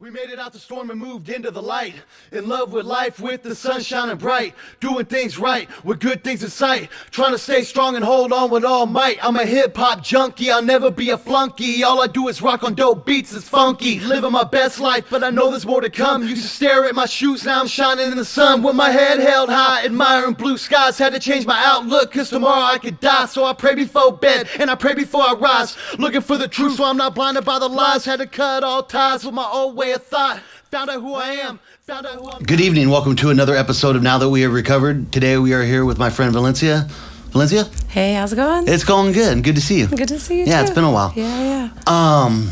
We made it out the storm and moved into the light. In love with life, with the sun shining bright. Doing things right, with good things in sight. Trying to stay strong and hold on with all might. I'm a hip-hop junkie, I'll never be a flunky. All I do is rock on dope beats, it's funky. Living my best life, but I know there's more to come. Used to stare at my shoes, now I'm shining in the sun. With my head held high, admiring blue skies. Had to change my outlook, cause tomorrow I could die. So I pray before bed, and I pray before I rise. Looking for the truth, so I'm not blinded by the lies. Had to cut all ties with my old way of thought. Found out who I am. Found out who I'm. Good evening. Welcome to another episode of Now That We Have Recovered. Today we are here with my friend Valencia. Valencia? Hey, how's it going? It's going good. Good to see you. Good to see you, Yeah, too. It's been a while. Yeah.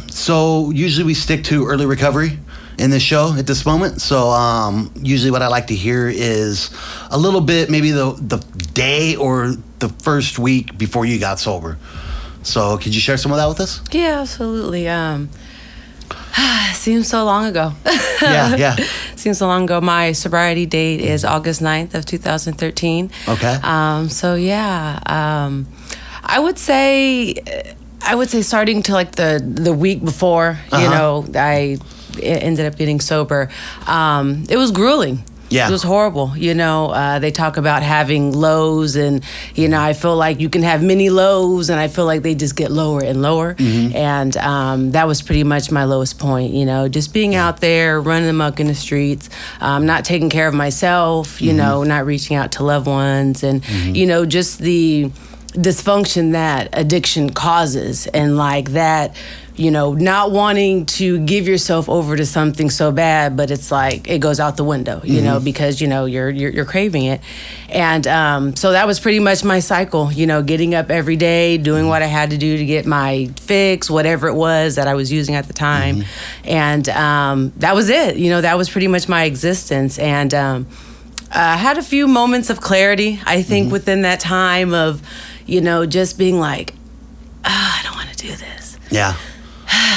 So usually we stick to early recovery in this show at this moment. So usually what I like to hear is a little bit, maybe the day or the first week before you got sober. So could you share some of that with us? Yeah, absolutely. Seems so long ago. Yeah. Seems so long ago. My sobriety date is August 9th of 2013. Okay. I would say starting to like the week before, I ended up getting sober. It was grueling. Yeah. It was horrible. They talk about having lows and, I feel like you can have many lows and I feel like they just get lower and lower. Mm-hmm. And that was pretty much my lowest point, just being out there, running amok in the streets, not taking care of myself, not reaching out to loved ones and, just the dysfunction that addiction causes and like that, not wanting to give yourself over to something so bad, but it's like it goes out the window, because you're craving it, and so that was pretty much my cycle. Getting up every day, doing what I had to do to get my fix, whatever it was that I was using at the time, and that was it. That was pretty much my existence, and I had a few moments of clarity. I think within that time of, just being like, I don't want to do this. Yeah.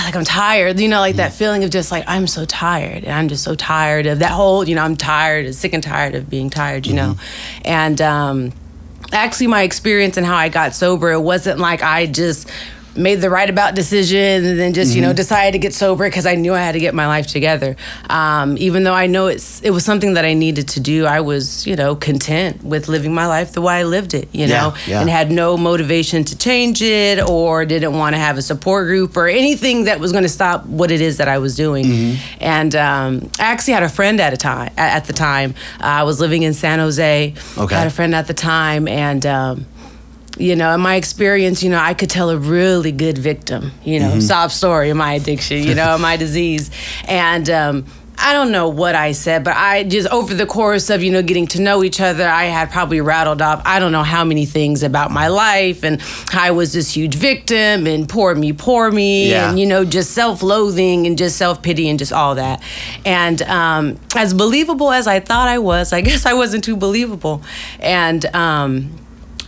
Like I'm tired, that feeling of just like, I'm so tired. And I'm just so tired of that whole, I'm tired, sick and tired of being tired, And actually my experience and how I got sober, it wasn't like I just made the right about decision and then just, decided to get sober because I knew I had to get my life together. Even though I know it was something that I needed to do, I was, content with living my life the way I lived it, and had no motivation to change it or didn't want to have a support group or anything that was going to stop what it is that I was doing. And I actually had a friend at the time. I was living in San Jose. Okay. I had a friend at the time and in my experience, I could tell a really good victim, sob story of my addiction, my disease. And I don't know what I said, but I just, over the course of, getting to know each other, I had probably rattled off, I don't know how many things about my life and how I was this huge victim and poor me, yeah. And, just self-loathing and just self-pity and just all that. And as believable as I thought I was, I guess I wasn't too believable. And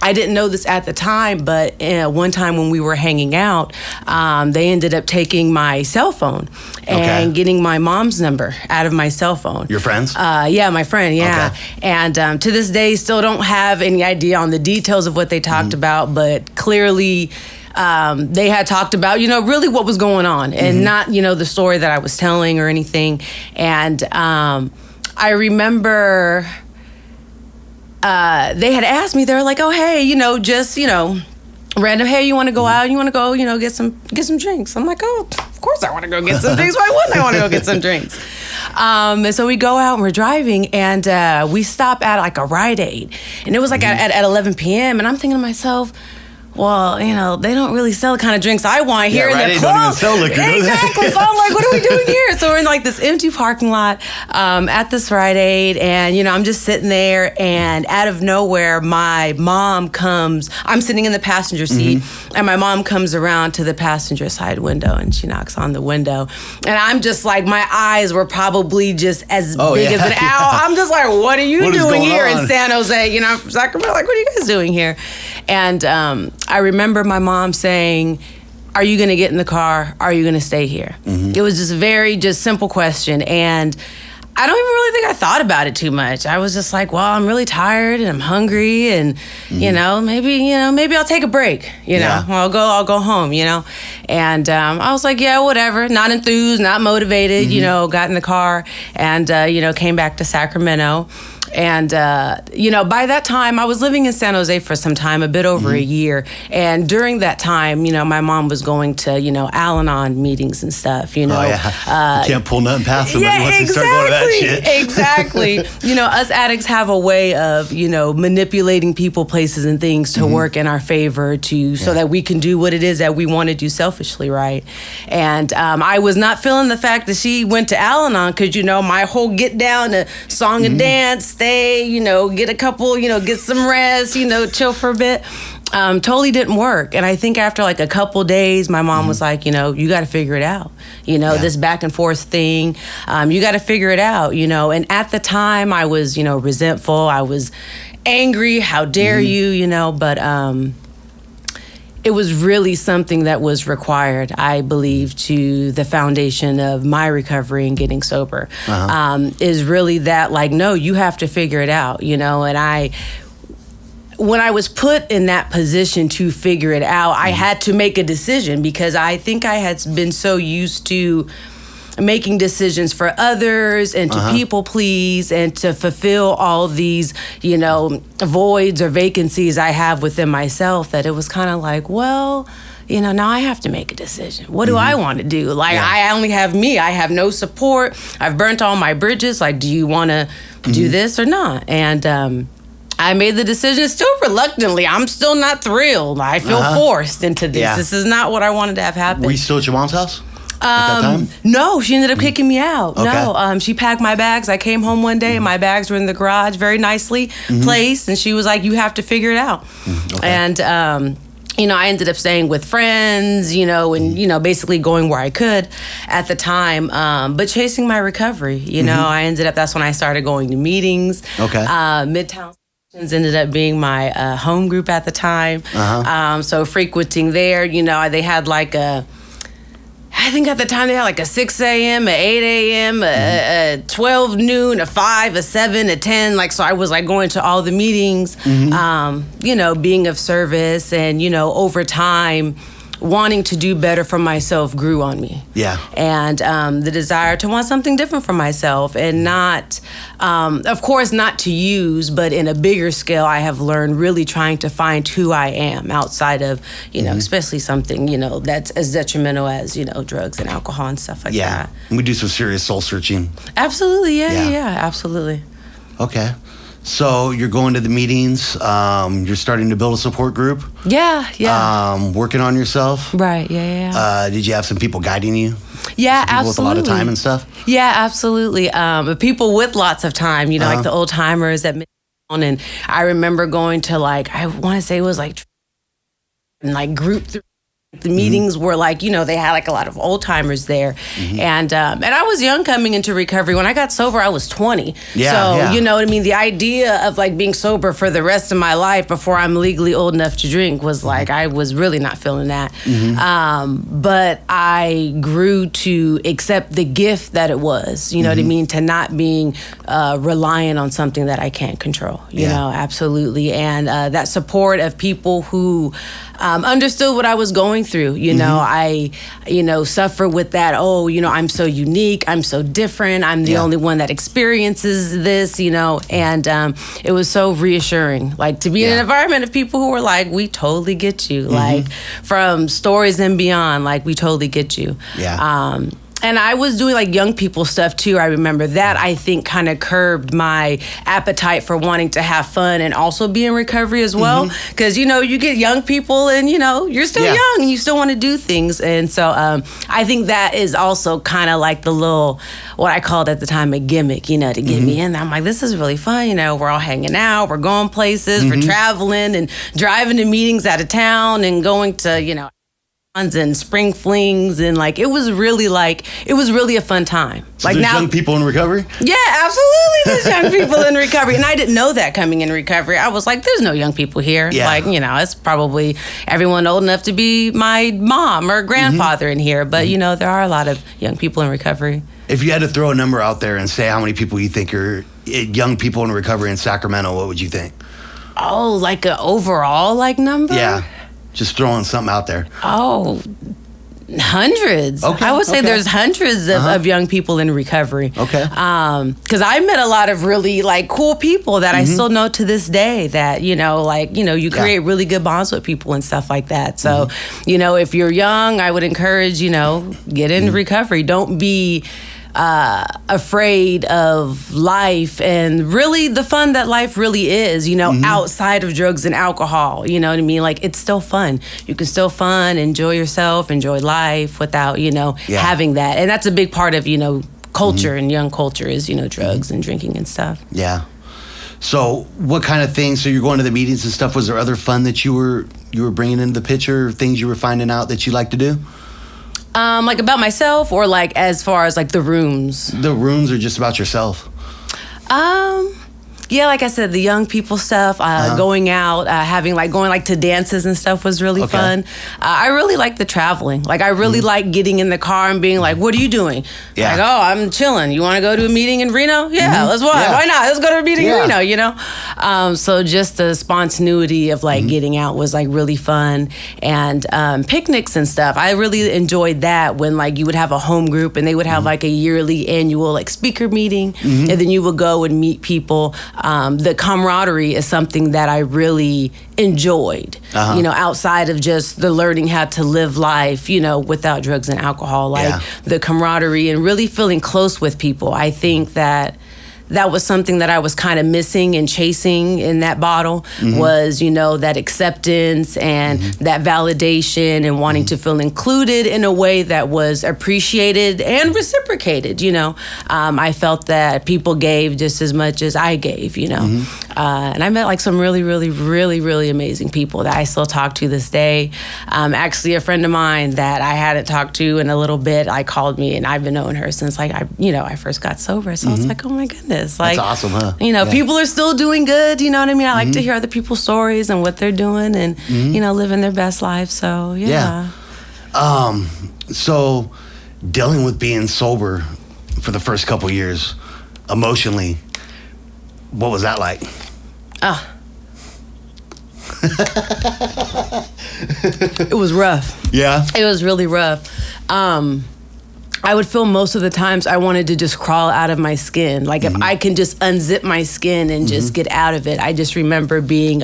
I didn't know this at the time, but one time when we were hanging out, they ended up taking my cell phone and getting my mom's number out of my cell phone. Your friends? Yeah, my friend, yeah. Okay. And to this day, still don't have any idea on the details of what they talked about, but clearly they had talked about, really what was going on and not, the story that I was telling or anything. And I remember they had asked me, they were like, oh, hey, random, hey, you want to go out? You want to go, get some drinks? I'm like, oh, of course I want to go get some drinks. Why wouldn't I want to go get some drinks? And so we go out and we're driving and we stop at like a Rite Aid. And it was like at 11 p.m. And I'm thinking to myself, well, they don't really sell the kind of drinks I want here in the club. Don't even sell liquor, exactly. So I'm like, what are we doing here? So we're in like this empty parking lot at this Rite Aid, and I'm just sitting there, and out of nowhere, my mom comes. I'm sitting in the passenger seat, and my mom comes around to the passenger side window, and she knocks on the window, and I'm just like, my eyes were probably just as big as an owl. I'm just like, what are you doing here in San Jose? From Sacramento, like, what are you guys doing here? And I remember my mom saying, are you going to get in the car? Are you going to stay here? It was just a very simple question. And I don't even really think I thought about it too much. I was just like, well, I'm really tired and I'm hungry, and maybe I'll take a break. I'll go home. And I was like, yeah, whatever. Not enthused, not motivated. Got in the car and came back to Sacramento. And, by that time, I was living in San Jose for some time, a bit over a year. And during that time, my mom was going to, Al-Anon meetings and stuff, Oh, yeah. You can't pull nothing past somebody once you start going to that shit. Exactly. Us addicts have a way of, manipulating people, places, and things to work in our favor so that we can do what it is that we want to do selfishly, right? And I was not feeling the fact that she went to Al-Anon because, my whole get down to song and dance, stay, get a couple, get some rest, chill for a bit. Totally didn't work. And I think after like a couple days, my mom was like, you got to figure it out. This back and forth thing, you got to figure it out, And at the time I was, resentful. I was angry. How dare you, but it was really something that was required, I believe, to the foundation of my recovery and getting sober. Is really that, like, no, you have to figure it out, and when I was put in that position to figure it out, I had to make a decision because I think I had been so used to making decisions for others and to people please and to fulfill all these, voids or vacancies I have within myself that it was kind of like, well, now I have to make a decision. What do I want to do? Like, I only have me. I have no support. I've burnt all my bridges. Like, do you want to do this or not? And I made the decision still reluctantly. I'm still not thrilled. I feel forced into this. Yeah. This is not what I wanted to have happen. Were you still at your mom's house at that time? No, she ended up kicking me out. Okay. No, she packed my bags. I came home one day and my bags were in the garage, very nicely placed. And she was like, you have to figure it out. Okay. And, I ended up staying with friends, and, basically going where I could at the time, but chasing my recovery. That's when I started going to meetings. Okay. Midtown ended up being my home group at the time. So frequenting there, they had like I think at the time they had like a 6 a.m., a 8 a.m., a 12 noon, a 5, a 7, a 10. Like, so I was like going to all the meetings, being of service and, over time, wanting to do better for myself grew on me. Yeah. And the desire to want something different for myself and not, of course, not to use, but in a bigger scale, I have learned really trying to find who I am outside of, especially something, that's as detrimental as, drugs and alcohol and stuff like that. Yeah. We do some serious soul searching. Absolutely. Yeah, absolutely. Okay. So you're going to the meetings, you're starting to build a support group. Yeah. Working on yourself. Right, yeah. Did you have some people guiding you? Yeah, some people absolutely. with a lot of time and stuff? Yeah, absolutely. People with lots of time, like the old timers at Midtown. And I remember going to I want to say it was group through. The meetings were they had a lot of old timers there. And I was young coming into recovery. When I got sober, I was 20. You know what I mean? The idea of being sober for the rest of my life before I'm legally old enough to drink was I was really not feeling that. But I grew to accept the gift that it was, you know what I mean? To not being reliant on something that I can't control, you know, absolutely. And that support of people who understood what I was going through. I, suffer with that, I'm so unique, I'm so different, I'm the only one that experiences this, and it was so reassuring, to be in an environment of people who were like, we totally get you, from stories and beyond, we totally get you. And I was doing young people stuff too. I remember that, I think, kind of curbed my appetite for wanting to have fun and also be in recovery as well. Because, you get young people and, you're still young and you still want to do things. And so I think that is also kind of the little, what I called at the time a gimmick, to get me in. I'm like, this is really fun. We're all hanging out, we're going places, we're traveling and driving to meetings out of town and going to, and spring flings, and like it was really a fun time. So like there's now, young people in recovery? yeah, absolutely, there's young people in recovery, and I didn't know that coming in recovery. I was like, there's no young people here. Yeah. Like, you know, it's probably everyone old enough to be my mom or grandfather in here, but you know, there are a lot of young people in recovery. If you had to throw a number out there and say how many people you think are young people in recovery in Sacramento, what would you think? Oh, like an overall like number? Yeah, just throwing something out there. Oh, hundreds. Okay, I would say okay. there's hundreds of young people in recovery. Okay. Because I met a lot of really like cool people that I still know to this day that, you know, like, you know, you create really good bonds with people and stuff like that. So, you know, if you're young, I would encourage, you know, get in recovery. Don't be afraid of life and really the fun that life really is, you know, outside of drugs and alcohol. You know what I mean? Like, it's still fun. You can still fun, enjoy yourself, enjoy life without, you know, having that. And that's a big part of, you know, culture and young culture is, you know, drugs and drinking and stuff. Yeah. So what kind of things, so you're going to the meetings and stuff, was there other fun that you were bringing into the picture, things you were finding out that you like to do? Like about myself, or like as far as like the rooms? The rooms, or just about yourself? Yeah, like I said, the young people stuff, going out, going like to dances and stuff was really fun. I really like the traveling. Like I really like getting in the car and being like, what are you doing? Yeah. Like, oh, I'm chilling. You want to go to a meeting in Reno? Yeah, let's watch. Yeah. Why not? Let's go to a meeting in Reno, you know? So just the spontaneity of like getting out was like really fun. And picnics and stuff. I really enjoyed that when like you would have a home group and they would have like a yearly annual like speaker meeting, and then you would go and meet people. The camaraderie is something that I really enjoyed, you know, outside of just the learning how to live life, you know, without drugs and alcohol, like the camaraderie and really feeling close with people. I think that was something that I was kind of missing and chasing in that bottle was, you know, that acceptance and that validation and wanting to feel included in a way that was appreciated and reciprocated, you know. I felt that people gave just as much as I gave, you know. And I met like some really, really, really, really amazing people that I still talk to this day. Actually, a friend of mine that I hadn't talked to in a little bit, I called me, and I've been knowing her since like I first got sober. So I was like, oh my goodness. Like, that's awesome, huh? You know, people are still doing good. You know what I mean? I like to hear other people's stories and what they're doing and, you know, living their best life. So, yeah. So dealing with being sober for the first couple years, emotionally, what was that like? It was rough. Yeah? It was really rough. I would feel most of the times I wanted to just crawl out of my skin. Like if I can just unzip my skin and just get out of it. I just remember being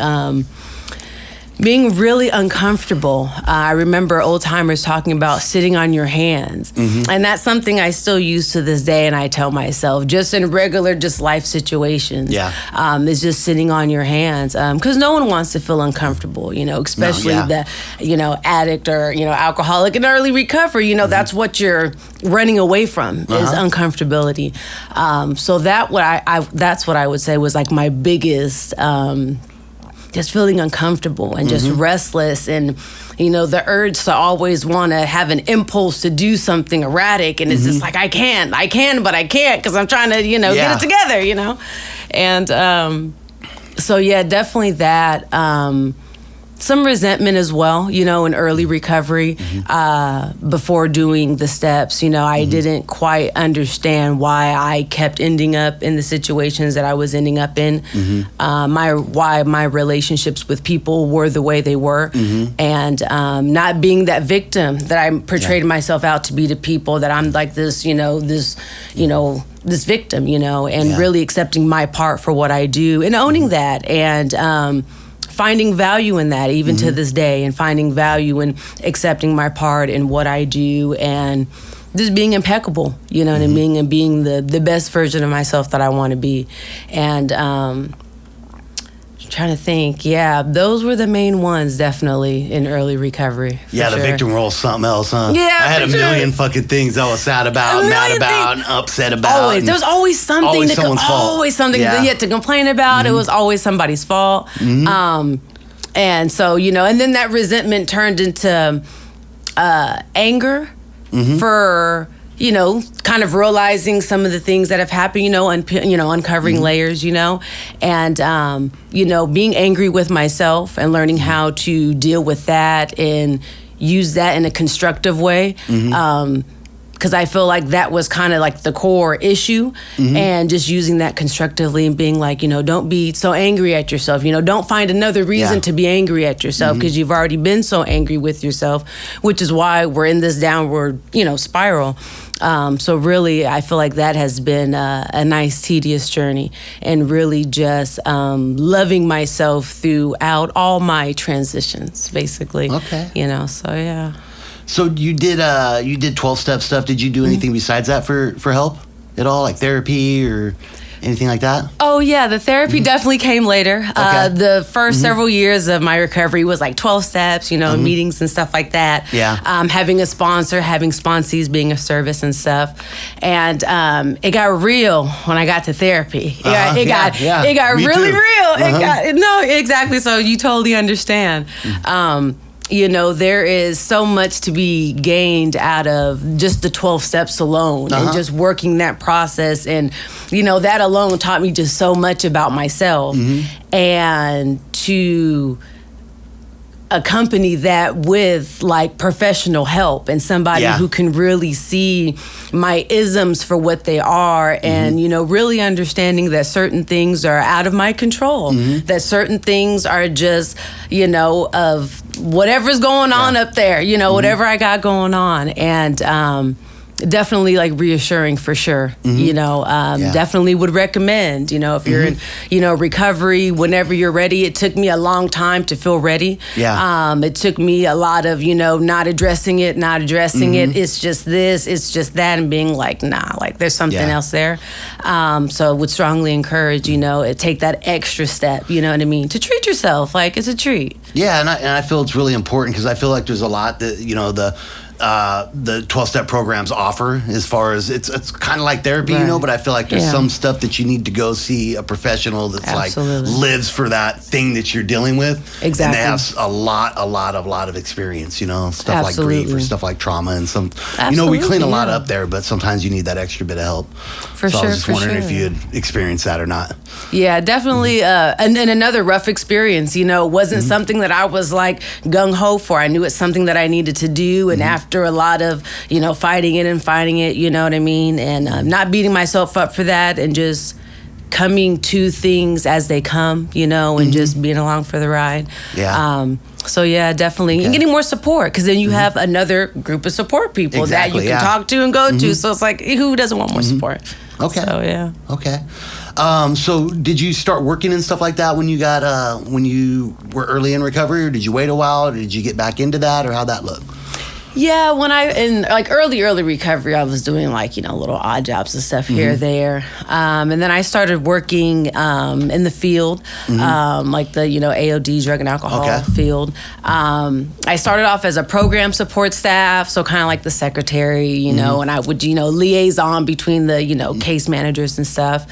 really uncomfortable. I remember old timers talking about sitting on your hands. And that's something I still use to this day, and I tell myself, just in regular, just life situations, is just sitting on your hands. Because no one wants to feel uncomfortable, you know, especially the, you know, addict or, you know, alcoholic in early recovery. You know, that's what you're running away from is uncomfortability. So that's what I would say was like my biggest just feeling uncomfortable and just restless, and you know, the urge to always want to have an impulse to do something erratic, and it's just like I can but I can't because I'm trying to, you know, get it together, you know. And so yeah, definitely that. Some resentment as well, you know, in early recovery, before doing the steps. You know, I didn't quite understand why I kept ending up in the situations that I was ending up in, why my relationships with people were the way they were, and not being that victim that I portrayed myself out to be to people, that I'm like this victim, you know, and really accepting my part for what I do and owning that, and finding value in that even to this day, and finding value in accepting my part in what I do, and just being impeccable, you know what I mean, and being the best version of myself that I want to be. And trying to think, those were the main ones definitely in early recovery. Yeah, the victim role is something else, huh? Yeah, I had a million fucking things I was sad about, mad about, and upset about. Always. There was always something. Always someone's fault. Always something that you had to complain about. It was always somebody's fault. And so, you know, and then that resentment turned into anger for, you know, kind of realizing some of the things that have happened, you know, uncovering layers, you know, and, you know, being angry with myself and learning how to deal with that and use that in a constructive way. Because I feel like that was kind of like the core issue, and just using that constructively and being like, you know, don't be so angry at yourself. You know, don't find another reason to be angry at yourself because you've already been so angry with yourself, which is why we're in this downward, you know, spiral. So really, I feel like that has been a nice, tedious journey, and really just loving myself throughout all my transitions, basically. Okay. You know, so yeah. So you did 12-step stuff. Did you do anything besides that for help at all, like therapy or anything like that? Oh yeah, the therapy definitely came later. The first several years of my recovery was like 12 steps, you know, meetings and stuff like that. Yeah. Having a sponsor, having sponsees, being of service and stuff. And it got real when I got to therapy. It got Me really too. real. No, exactly. So you totally understand. You know, there is so much to be gained out of just the 12 steps alone and just working that process. And, you know, that alone taught me just so much about myself. And to accompany that with like professional help and somebody who can really see my isms for what they are, and you know, really understanding that certain things are out of my control, that certain things are just, you know, of whatever's going on up there, you know, whatever I got going on. And definitely like reassuring for sure. You know, definitely would recommend, you know, if you're in, you know, recovery, whenever you're ready. It took me a long time to feel ready. It took me a lot of, you know, not addressing it. It's just this, it's just that, and being like, nah, like there's something else there. So would strongly encourage, you know, take that extra step, you know what I mean, to treat yourself like it's a treat. Yeah, and I feel it's really important because I feel like there's a lot that, you know, the 12-step programs offer, as far as it's kind of like therapy, you know, but I feel like there's some stuff that you need to go see a professional that's like lives for that thing that you're dealing with. Exactly. And they have a lot of experience, you know, stuff like grief or stuff like trauma and some, you know, we clean a lot up there, but sometimes you need that extra bit of help. For so sure. I was just wondering if you had experienced that or not. Yeah, definitely. And then another rough experience, you know, wasn't something that I was like gung-ho for. I knew it's something that I needed to do. And after a lot of, you know, fighting it, you know what I mean? And not beating myself up for that, and just coming to things as they come, you know, and just being along for the ride. So yeah, definitely. And getting more support, because then you have another group of support people that you can talk to and go to. So it's like, who doesn't want more support? Okay. So yeah. Okay. So did you start working and stuff like that when you got when you were early in recovery, or did you wait a while, or did you get back into that, or how'd that look? Yeah, when in like early recovery, I was doing like, you know, little odd jobs and stuff here or there. And then I started working in the field, like the, you know, AOD, drug and alcohol field. I started off as a program support staff, so kind of like the secretary, you know, and I would, you know, liaison between the, you know, case managers and stuff.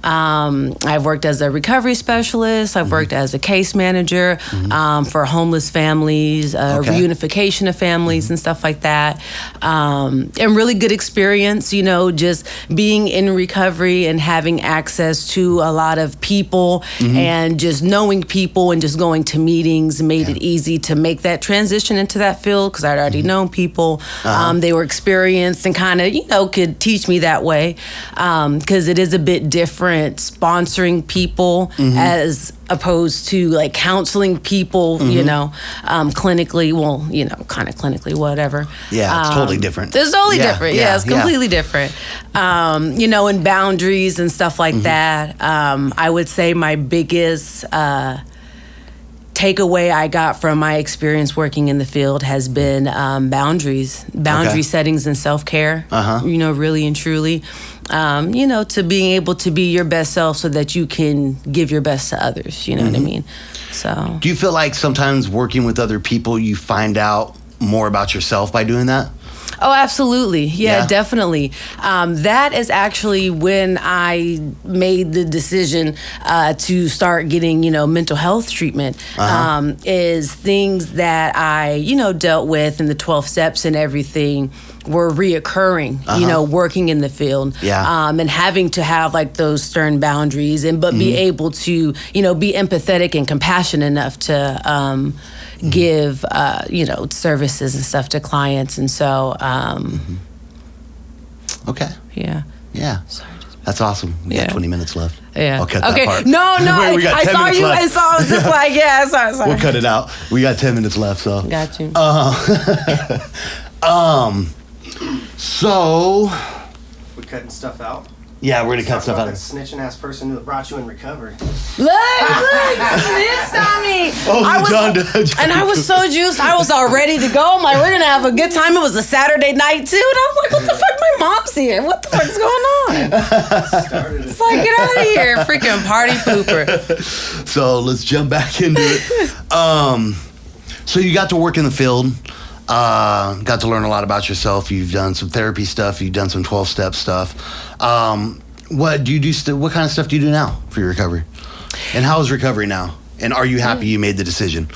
I've worked as a recovery specialist. I've worked as a case manager for homeless families, reunification of families and stuff like that. And really good experience, you know, just being in recovery and having access to a lot of people and just knowing people and just going to meetings made it easy to make that transition into that field, because I'd already known people. They were experienced and kind of, you know, could teach me that way, because it is a bit different sponsoring people as opposed to like counseling people, you know, clinically, well, you know, kind of clinically, whatever. Yeah, it's totally different. It's totally different. Yeah, it's completely different. You know, and boundaries and stuff like that. I would say my biggest takeaway I got from my experience working in the field has been boundary settings and self-care, you know, really and truly. You know, to being able to be your best self so that you can give your best to others, you know what I mean? So, do you feel like sometimes working with other people, you find out more about yourself by doing that? Oh, absolutely. Yeah, Yeah? definitely. That is actually when I made the decision to start getting, mental health treatment. Is things that I, dealt with in the 12 steps and everything were reoccurring, working in the field, and having to have like those stern boundaries but be able to, be empathetic and compassionate enough to give, services and stuff to clients. And so, Okay. yeah. Yeah. Sorry. That's awesome. We got 20 minutes left. Yeah. I'll cut that Okay. part. No, Wait, we got I 10 saw minutes you. left. I was just like, yeah, sorry. We'll cut it out. We got 10 minutes left, so. Got you. So. We're cutting stuff out. Yeah, we're gonna cut stuff Talk out. about that snitching ass person who brought you in recovery. Look, snitched on me. John, I was so juiced. I was all ready to go. I'm like, we're gonna have a good time. It was a Saturday night too, and I'm like, what the fuck? My mom's here. What the fuck's going on? Started It's like, get out of here, freaking party pooper. So let's jump back into it. So you got to work in the field, got to learn a lot about yourself. You've done some therapy stuff. You've done some 12-step stuff. What do you do? What kind of stuff do you do now for your recovery? And how is recovery now? And are you happy you made the decision?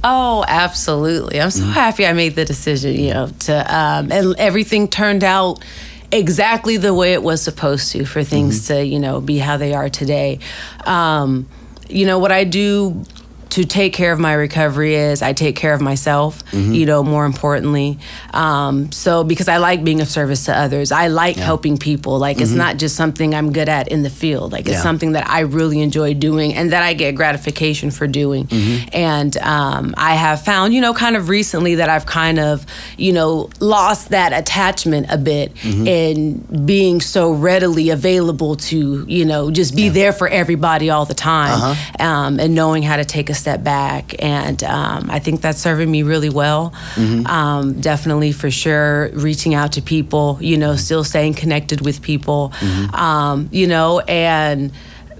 Oh, absolutely. I'm so happy I made the decision, and everything turned out exactly the way it was supposed to for things to, be how they are today. What I do to take care of my recovery is I take care of myself, more importantly. So because I like being of service to others. I like helping people. Like it's not just something I'm good at in the field. Like it's something that I really enjoy doing and that I get gratification for doing. And I have found, kind of recently that I've kind of, lost that attachment a bit in being so readily available to, just be there for everybody all the time, and knowing how to take a step back. And I think that's serving me really well. Definitely, for sure, reaching out to people, still staying connected with people, and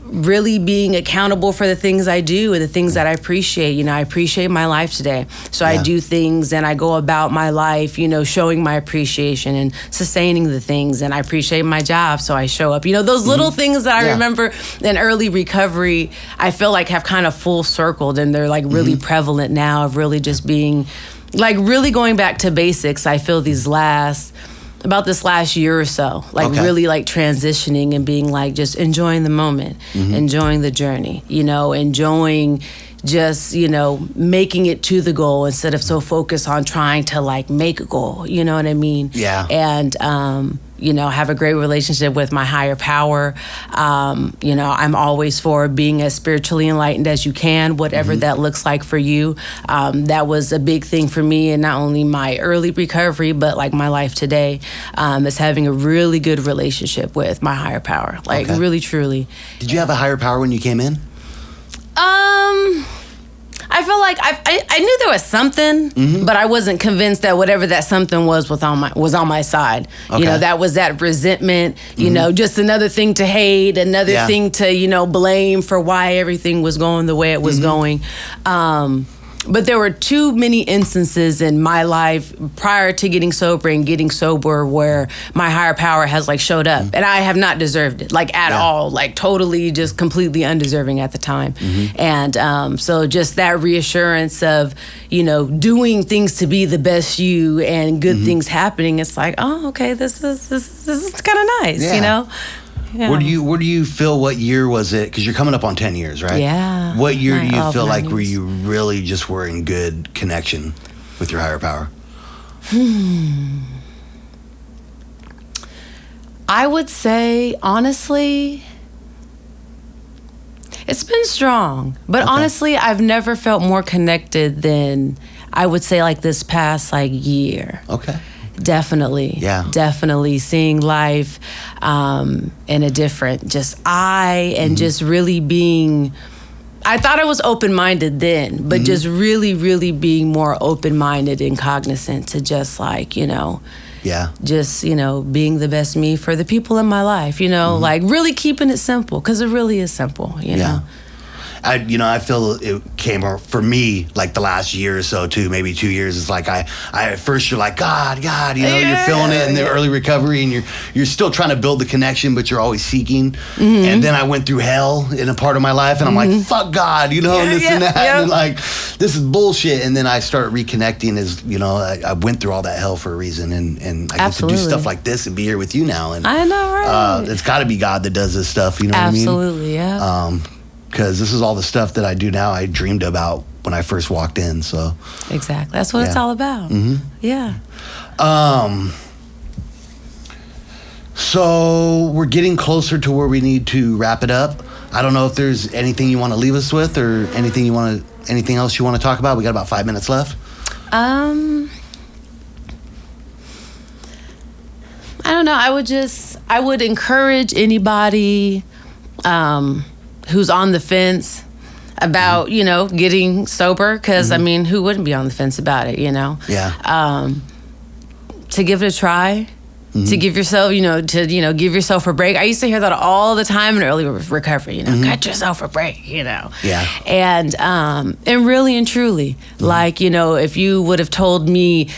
really being accountable for the things I do and the things that I appreciate. I appreciate my life today. So I do things and I go about my life, showing my appreciation and sustaining the things. And I appreciate my job, so I show up. Those little things that I remember in early recovery, I feel like have kind of full circled, and they're like really prevalent now of really just being, like really going back to basics. I feel about this last year or so, really like transitioning and being like just enjoying the moment, enjoying the journey, enjoying just, making it to the goal instead of so focused on trying to like make a goal, you know what I mean? Yeah. And, have a great relationship with my higher power. I'm always for being as spiritually enlightened as you can, whatever that looks like for you. That was a big thing for me, and not only my early recovery, but like my life today, is having a really good relationship with my higher power. Like really, truly. Did you have a higher power when you came in? I feel like I knew there was something, but I wasn't convinced that whatever that something was on my side. Okay. That was that resentment, just another thing to hate, another thing to, blame for why everything was going the way it was going. But there were too many instances in my life prior to getting sober and getting sober where my higher power has like showed up, and I have not deserved it like at all, like totally just completely undeserving at the time. And so just that reassurance of, doing things to be the best you and good things happening. It's like, oh, okay, this is kind of nice, Yeah. Where do you feel, what year was it? Because you're coming up on 10 years, right? Yeah. What year do you feel like 9 where years. you really just were in good connection with your higher power? I would say, honestly, it's been strong. But honestly, I've never felt more connected than, I would say, like this past like year. Okay. Definitely. Yeah. Definitely seeing life in a different just eye, and just really being, I thought I was open-minded then, but just really, really being more open-minded and cognizant to just like, just, being the best me for the people in my life, like really keeping it simple, because it really is simple, know? I feel it came for me like the last year or so too, maybe 2 years. It's like I at first you're like, God, you're feeling it in the early recovery, and you're still trying to build the connection, but you're always seeking. And then I went through hell in a part of my life, and I'm like, fuck God, and this and that, and like, this is bullshit. And then I start reconnecting as, I went through all that hell for a reason, and I get to do stuff like this and be here with you now. And I know, right? It's got to be God that does this stuff, you know Absolutely, what I mean? Yeah. Because this is all the stuff that I do now I dreamed about when I first walked in, so. Exactly. That's what it's all about. Yeah. So we're getting closer to where we need to wrap it up. I don't know if there's anything you want to leave us with, or anything else you want to talk about. We got about 5 minutes left. I don't know. I would encourage anybody who's on the fence about, getting sober, because I mean, who wouldn't be on the fence about it, Yeah. To give it a try. To give yourself, give yourself a break. I used to hear that all the time in early recovery, cut yourself a break, Yeah. And really and truly, like, if you would have told me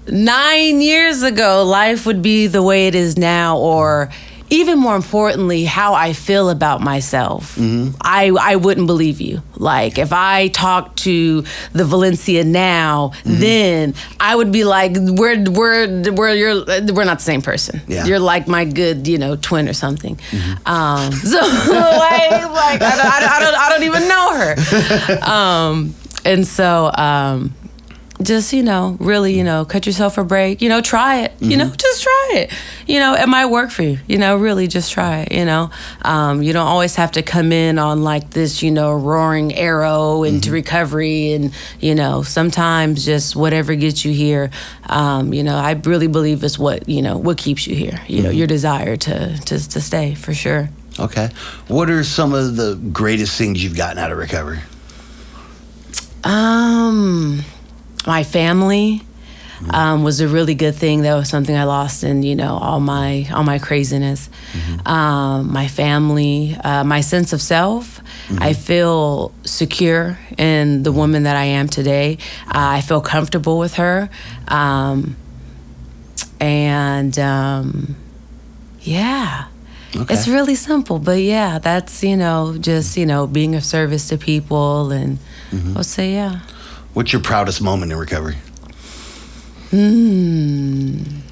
9 years ago life would be the way it is now, or even more importantly, how I feel about myself, I wouldn't believe you. Like, if I talked to the Valencia now, then I would be like, we're not the same person. Yeah. You're like my good, twin or something. So like I don't even know her. And so just, really, cut yourself a break, try it, just try it, it might work for you, really just try it, you don't always have to come in on like this, roaring arrow into recovery, and, sometimes just whatever gets you here, I really believe is what keeps you here, your desire to stay, for sure. Okay. What are some of the greatest things you've gotten out of recovery? My family was a really good thing. That was something I lost in, all my craziness. My family, my sense of self. I feel secure in the woman that I am today. I feel comfortable with her. Yeah. Okay. It's really simple, but yeah, that's, just, being of service to people, and I'll say, yeah. What's your proudest moment in recovery? I'm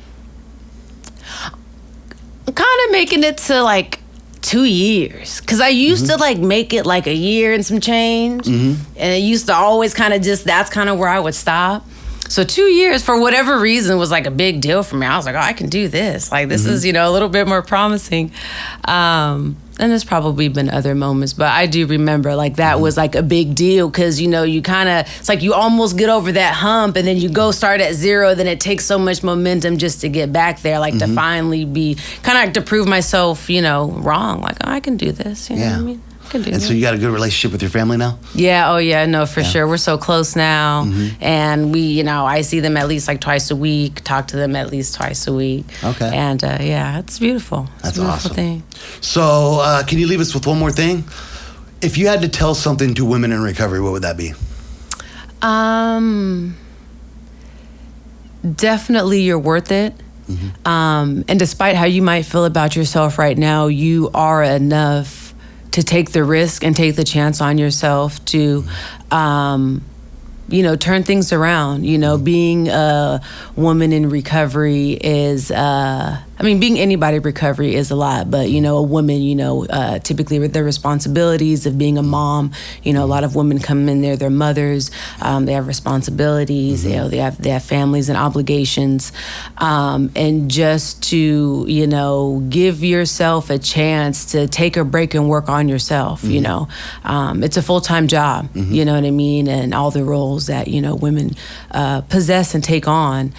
kind of making it to like 2 years, because I used to like make it like a year and some change, and it used to always kind of that's kind of where I would stop. So 2 years, for whatever reason, was like a big deal for me. I was like, oh, I can do this. Like, this is, a little bit more promising. And there's probably been other moments, but I do remember like that was like a big deal, because, you kind of, it's like you almost get over that hump, and then you go start at zero. Then it takes so much momentum just to get back there, like to finally be kind of like to prove myself, wrong. Like, oh, I can do this. You know what I mean? And so you got a good relationship with your family now? Yeah. Oh, yeah. No, for sure. We're so close now. And we, I see them at least like twice a week, talk to them at least twice a week. Okay. And yeah, it's beautiful. It's a beautiful thing. So can you leave us with one more thing? If you had to tell something to women in recovery, what would that be? Definitely you're worth it. And despite how you might feel about yourself right now, you are enough to take the risk and take the chance on yourself to, turn things around. Being a woman in recovery is, being anybody in recovery is a lot, but, a woman, typically with their responsibilities of being a mom, a lot of women come in there, they're mothers, they have responsibilities, they have families and obligations, and just to, give yourself a chance to take a break and work on yourself, it's a full-time job, you know what I mean, and all the roles that, women possess and take on.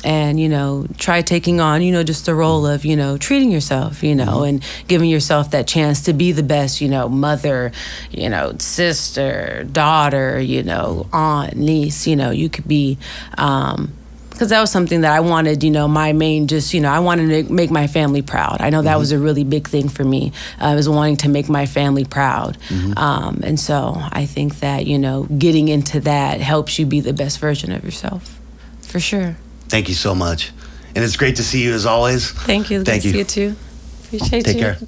And, try taking on, just the role of, treating yourself, and giving yourself that chance to be the best, mother, sister, daughter, aunt, niece, you could be because that was something that I wanted, my main, I wanted to make my family proud. I know that was a really big thing for me, was wanting to make my family proud. And so I think that, getting into that helps you be the best version of yourself, for sure. Thank you so much. And it's great to see you as always. Thank you. Thank Good you. to see you too. Appreciate you. Take care.